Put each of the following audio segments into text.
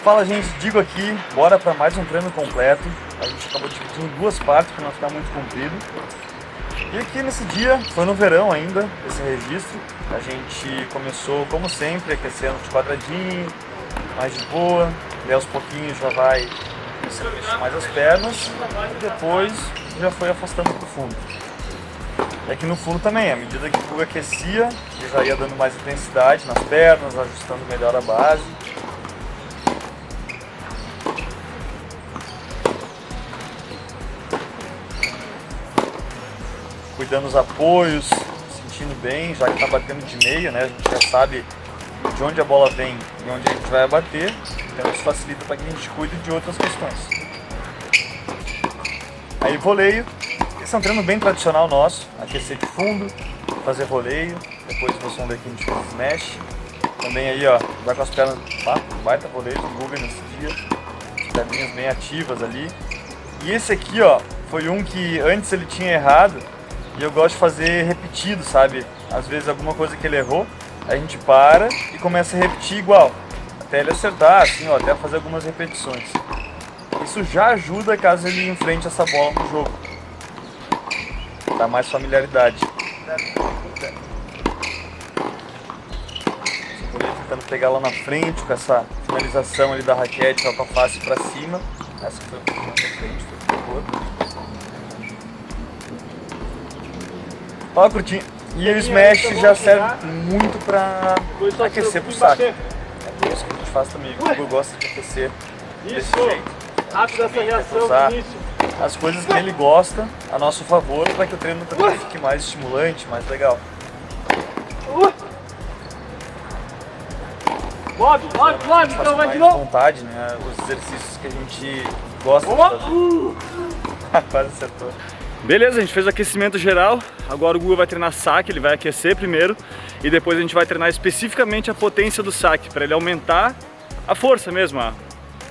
Fala gente, digo aqui, bora para mais um treino completo. A gente acabou dividindo em duas partes para não ficar muito comprido. E aqui nesse dia, foi no verão ainda, esse registro. A gente começou, como sempre, aquecendo de quadradinho, mais de boa. E aos pouquinhos já vai mexer mais as pernas. E depois já foi afastando para o fundo. E aqui no fundo também, à medida que o Guga aquecia, ele já ia dando mais intensidade nas pernas, ajustando melhor a base. Cuidando dos apoios, sentindo bem, já que está batendo de meia, né? A gente já sabe de onde a bola vem e onde a gente vai bater, então isso facilita para que a gente cuide de outras questões. Aí voleio, esse é um treino bem tradicional nosso, aquecer de fundo, fazer voleio, depois vocês vão ver que a gente faz smash. Também aí ó, vai com as pernas, baita voleio do Guga nesse dia, as perninhas bem ativas ali. E esse aqui ó, foi um que antes ele tinha errado, e eu gosto de fazer repetido, sabe? Às vezes alguma coisa que ele errou, a gente para e começa a repetir igual, até ele acertar, assim, ó, até fazer algumas repetições. Isso já ajuda caso ele enfrente essa bola no jogo. Dá mais familiaridade. Tentando pegar lá na frente com essa finalização ali da raquete, ó, com a face pra cima. Essa foi um pouquinho mais pra frente, foi boa. Ó, curtinho. E o smash já serve muito pra aquecer pro saque. É por isso que a gente faz também. O Guga gosta de aquecer desse jeito. Rápido essa reação usar no início. as coisas que ele gosta a nosso favor para que o treino também fique mais estimulante, mais legal. Bob, então vai de novo. Vontade, né? Os exercícios que a gente gosta de fazer. Quase acertou. Beleza, a gente fez o aquecimento geral, agora o Guga vai treinar saque, ele vai aquecer primeiro e depois a gente vai treinar especificamente a potência do saque, para ele aumentar a força mesmo, a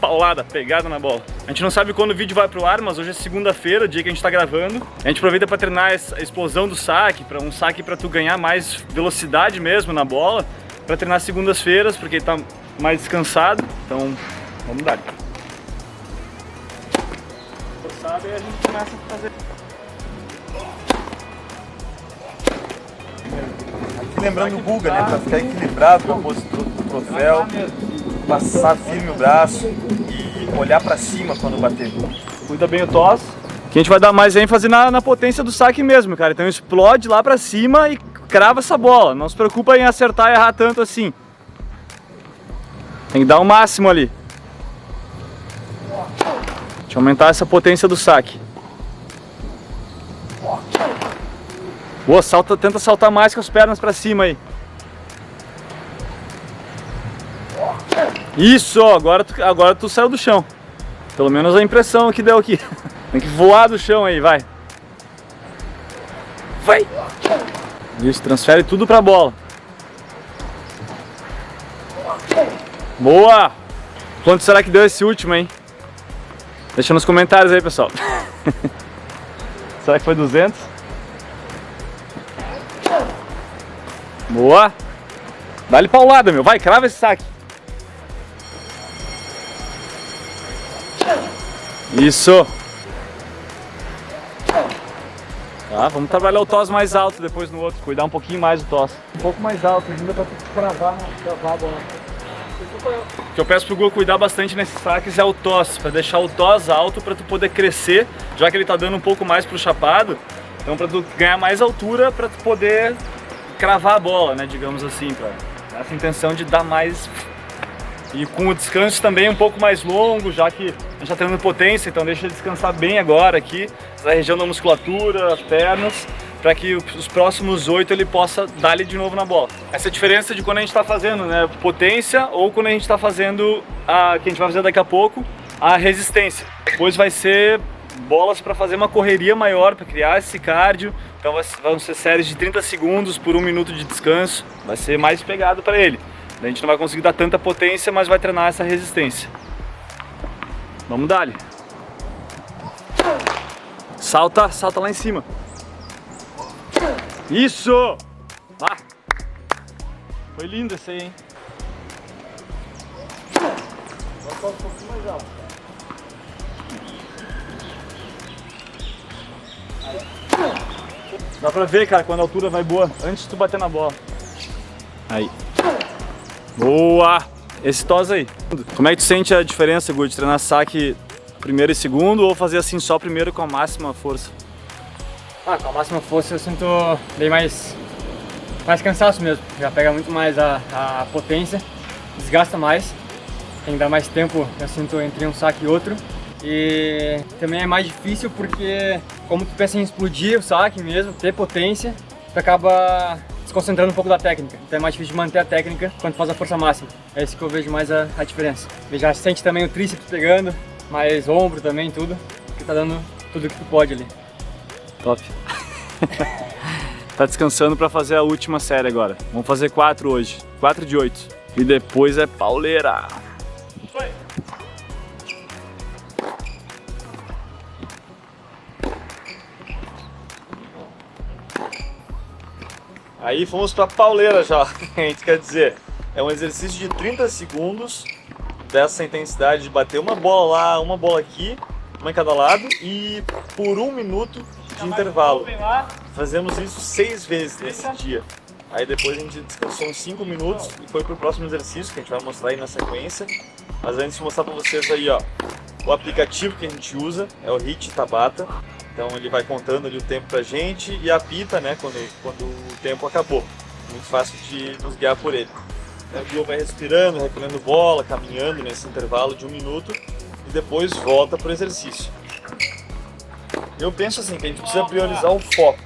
paulada, a pegada na bola. A gente não sabe quando o vídeo vai pro ar, mas hoje é segunda-feira, dia que a gente tá gravando. A gente aproveita para treinar a explosão do saque, para um saque para tu ganhar mais velocidade mesmo na bola, para treinar segundas-feiras, porque ele tá mais descansado, então vamos dar. Forçado e a gente começa a fazer. Lembrando o Guga, né, para ficar equilibrado na postura do troféu, passar firme o braço e olhar para cima quando bater. Cuida bem o toss. Que a gente vai dar mais ênfase na potência do saque mesmo, cara. Então explode lá pra cima e crava essa bola. Não se preocupa em acertar e errar tanto assim. Tem que dar o máximo ali. Deixa eu aumentar essa potência do saque. Boa, tenta saltar mais com as pernas pra cima aí. Isso, agora tu saiu do chão. Pelo menos a impressão que deu aqui. Tem que voar do chão aí, vai. Vai! Isso, transfere tudo pra bola. Boa! Quanto será que deu esse último, hein? Deixa nos comentários aí, pessoal. Será que foi 200? Boa! Dá-lhe paulada, meu. Vai, crava esse saque. Isso! Tá, vamos trabalhar o toss mais alto depois no outro. Cuidar um pouquinho mais do toss. Um pouco mais alto, ainda pra cravar a bola. O que eu peço pro Guga cuidar bastante nesses saques é o toss, para deixar o toss alto para tu poder crescer, já que ele tá dando um pouco mais pro chapado. Então para tu ganhar mais altura, para tu poder cravar a bola, né, digamos assim, para essa intenção de dar mais. E com o descanso também um pouco mais longo, já que a gente está treinando potência, então deixa ele descansar bem agora aqui, na região da musculatura, as pernas, para que os próximos 8 ele possa dar-lhe de novo na bola. Essa é a diferença de quando a gente está fazendo, né, potência, ou quando a gente está fazendo, que a gente vai fazer daqui a pouco, a resistência. Depois vai ser bolas para fazer uma correria maior, para criar esse cardio. Então vão ser séries de 30 segundos por 1 minuto de descanso, vai ser mais pegado para ele. A gente não vai conseguir dar tanta potência, mas vai treinar essa resistência. Vamos dar-lhe. Salta lá em cima. Isso! Ah. Foi lindo esse aí, hein? Botar um pouquinho mais alto. Dá pra ver, cara, quando a altura vai boa, antes de tu bater na bola. Aí. Boa! Esse toss aí. Como é que tu sente a diferença, Gu, de treinar saque primeiro e segundo ou fazer assim só primeiro com a máxima força? Com a máxima força eu sinto bem mais cansaço mesmo. Já pega muito mais a potência, desgasta mais. Tem que dar mais tempo, eu sinto, entre um saque e outro. E também é mais difícil porque, como tu pensa em explodir o saque mesmo, ter potência, tu acaba desconcentrando um pouco da técnica. Então é mais difícil de manter a técnica quando tu faz a força máxima. É isso que eu vejo mais a diferença. E já sente também o tríceps pegando, mais ombro também, tudo. Porque tá dando tudo que tu pode ali. Top. Tá descansando pra fazer a última série agora. Vamos fazer 4 hoje. 4 de 8. E depois é pauleira. Aí fomos pra pauleira já, a gente quer dizer, é um exercício de 30 segundos dessa intensidade de bater uma bola lá, uma bola aqui, uma em cada lado e por 1 minuto de intervalo. Fazemos isso 6 vezes nesse dia. Aí depois a gente descansou uns 5 minutos e foi pro próximo exercício que a gente vai mostrar aí na sequência. Mas antes de mostrar pra vocês aí, ó, o aplicativo que a gente usa é o HIIT Tabata. Então ele vai contando ali o tempo pra gente e apita, né, quando o tempo acabou. Muito fácil de nos guiar por ele. O Gu vai respirando, recolhendo bola, caminhando nesse intervalo de 1 minuto e depois volta pro exercício. Eu penso assim, que a gente precisa priorizar o foco.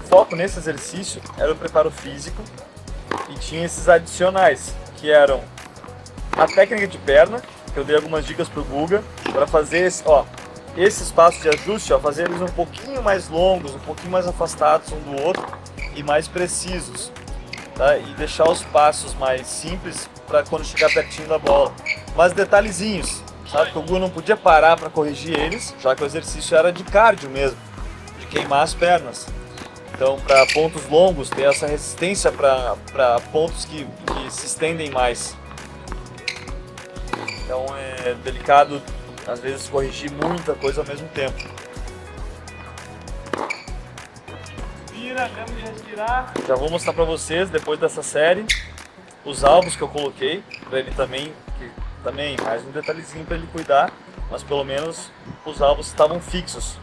O foco nesse exercício era o preparo físico e tinha esses adicionais, que eram a técnica de perna, que eu dei algumas dicas pro Guga, para fazer esse espaço de ajuste, fazer eles um pouquinho mais longos, um pouquinho mais afastados um do outro e mais precisos, tá? E deixar os passos mais simples para quando chegar pertinho da bola. Mas detalhezinhos, sabe? Que o Gu não podia parar para corrigir eles, já que o exercício era de cardio mesmo, de queimar as pernas. Então, para pontos longos, ter essa resistência para pontos que se estendem mais. Então é delicado às vezes corrigir muita coisa ao mesmo tempo. Respira, temos de respirar. Já vou mostrar pra vocês, depois dessa série, os alvos que eu coloquei, pra ele também mais um detalhezinho pra ele cuidar, mas pelo menos os alvos estavam fixos.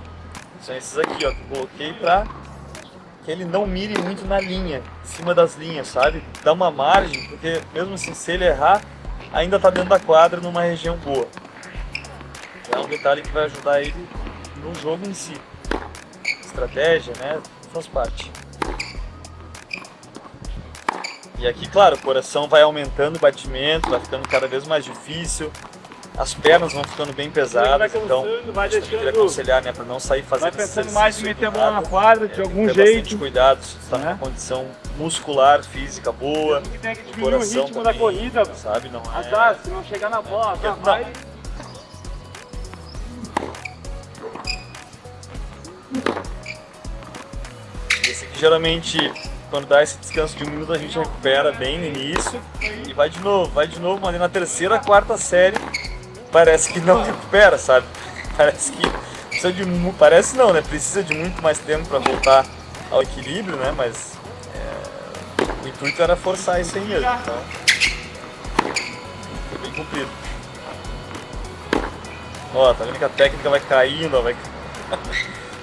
São esses aqui, ó, que eu coloquei pra que ele não mire muito na linha, em cima das linhas, sabe? Dá uma margem, porque mesmo assim, se ele errar, ainda tá dentro da quadra numa região boa. É um detalhe que vai ajudar ele no jogo em si. Estratégia, né? Faz parte. E aqui, claro, o coração vai aumentando o batimento, vai ficando cada vez mais difícil. As pernas vão ficando bem pesadas, então vai a gente queria aconselhar, né, para não sair fazendo vai esse pensando mais em exercício meter a bola na quadra de algum tem que ter jeito. bastante cuidado, se está numa condição muscular, física boa, Que tem que o diminuir o coração ritmo da também, corrida. sabe? Não é... Azar, se não chegar na bola, azar, Não. vai. Esse aqui geralmente, quando dá esse descanso de 1 minuto, a gente recupera bem no início e vai de novo, mas na terceira, quarta série parece que não recupera, sabe? Parece que precisa de parece não, né? Precisa de muito mais tempo para voltar ao equilíbrio, né? Mas o intuito era forçar isso aí mesmo, então foi bem cumprido. Ó, tá vendo que a técnica vai caindo, ó,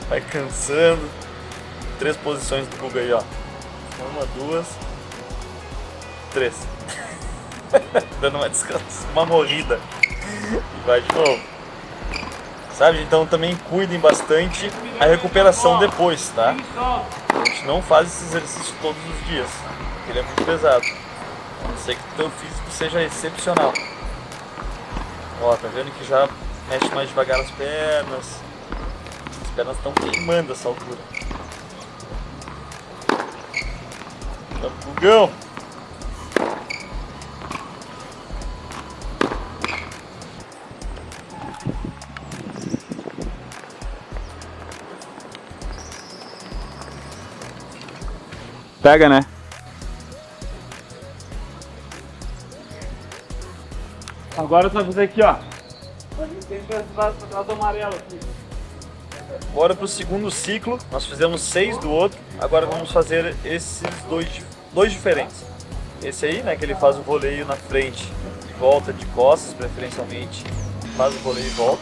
vai cansando. 3 posições do Guga aí, ó. 1, 2, 3. Dando uma descanso, uma morrida. E vai de novo. Sabe? Então também cuidem bastante a recuperação depois, tá? A gente não faz esse exercício todos os dias, porque ele é muito pesado. A não ser que o teu físico seja excepcional. Ó, tá vendo que já mexe mais devagar as pernas. As pernas estão queimando essa altura. Vamos, Gugão! Pega, né? Agora tu vai fazer aqui, ó. Tem que pra trás do amarelo aqui. Bora pro segundo ciclo, nós fizemos 6 do outro, agora vamos fazer esses dois diferentes. Esse aí, né, que ele faz o voleio na frente e volta de costas, preferencialmente, faz o voleio e volta.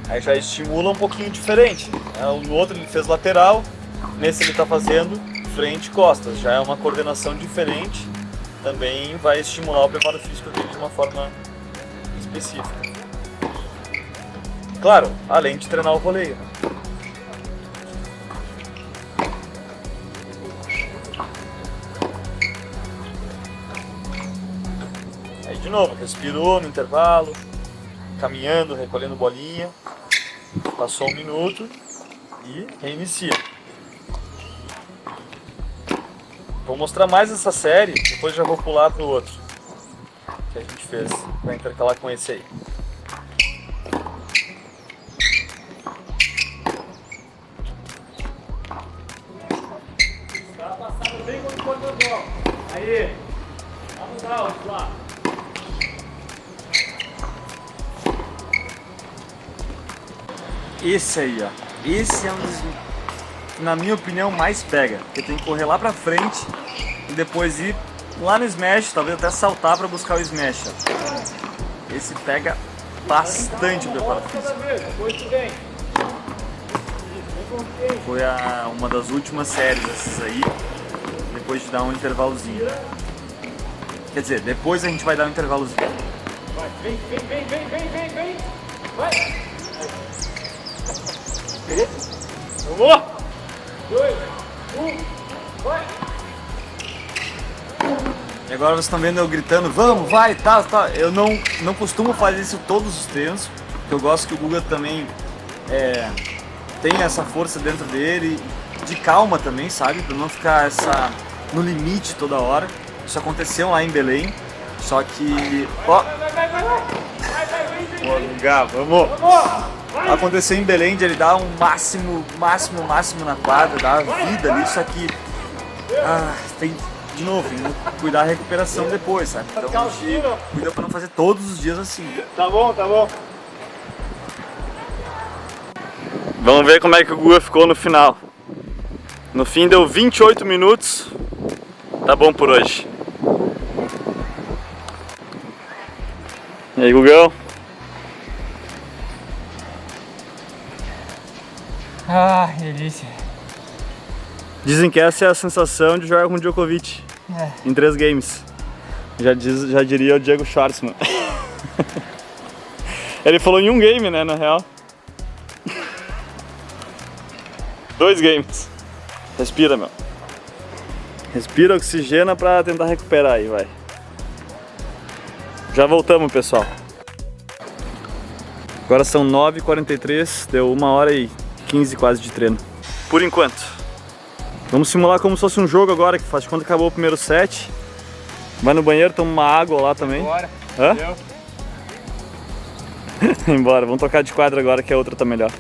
Aí já estimula um pouquinho diferente. No outro ele fez lateral, nesse ele está fazendo frente e costas, já é uma coordenação diferente. Também vai estimular o preparo físico dele de uma forma específica. Claro, além de treinar o voleio. Aí de novo, respirou no intervalo, caminhando, recolhendo bolinha, passou 1 minuto e reinicia. Vou mostrar mais essa série, depois já vou pular pro outro que a gente fez, vai intercalar com esse aí. Tá passando bem quando for no gol. Aí, vamos lá. Esse aí, ó, esse é um dos, na minha opinião, mais pega, porque tem que correr lá pra frente e depois ir lá no smash, talvez até saltar pra buscar o smash, ó. Esse pega bastante o preparo físico. Foi uma das últimas séries essas aí, depois de dar um intervalozinho. Quer dizer, depois a gente vai dar um intervalozinho. Vai, vem. Vai. Vamos! 2, 1, vai! E agora vocês estão vendo eu gritando, vamos, vai, tá. Eu não costumo fazer isso todos os treinos, porque eu gosto que o Guga também tenha essa força dentro dele, de calma também, sabe? Pra não ficar no limite toda hora. Isso aconteceu lá em Belém, só que... Ó! Pô, Guga, vamos! Aconteceu em Belém de ele dar um máximo na quadra, dar a vida ali, só que tem, de novo, cuidar da recuperação depois, sabe? Então a gente cuida pra não fazer todos os dias assim. Tá bom. Vamos ver como é que o Guga ficou no final. No fim deu 28 minutos. Tá bom por hoje. E aí, Gugão? Ah, delícia. Dizem que essa é a sensação de jogar com o Djokovic em 3 games. Já diria o Diego Schwartzman. Ele falou em 1 game, né, na real. 2 games. Respira, meu. Respira, oxigena pra tentar recuperar aí, vai. Já voltamos, pessoal. Agora são 9h43, deu 1h15 quase de treino. Por enquanto. Vamos simular como se fosse um jogo agora, que faz de conta que acabou o primeiro set. Vai no banheiro, toma uma água lá também. Bora. Hã? Embora, vamos tocar de quadra agora que a outra tá melhor.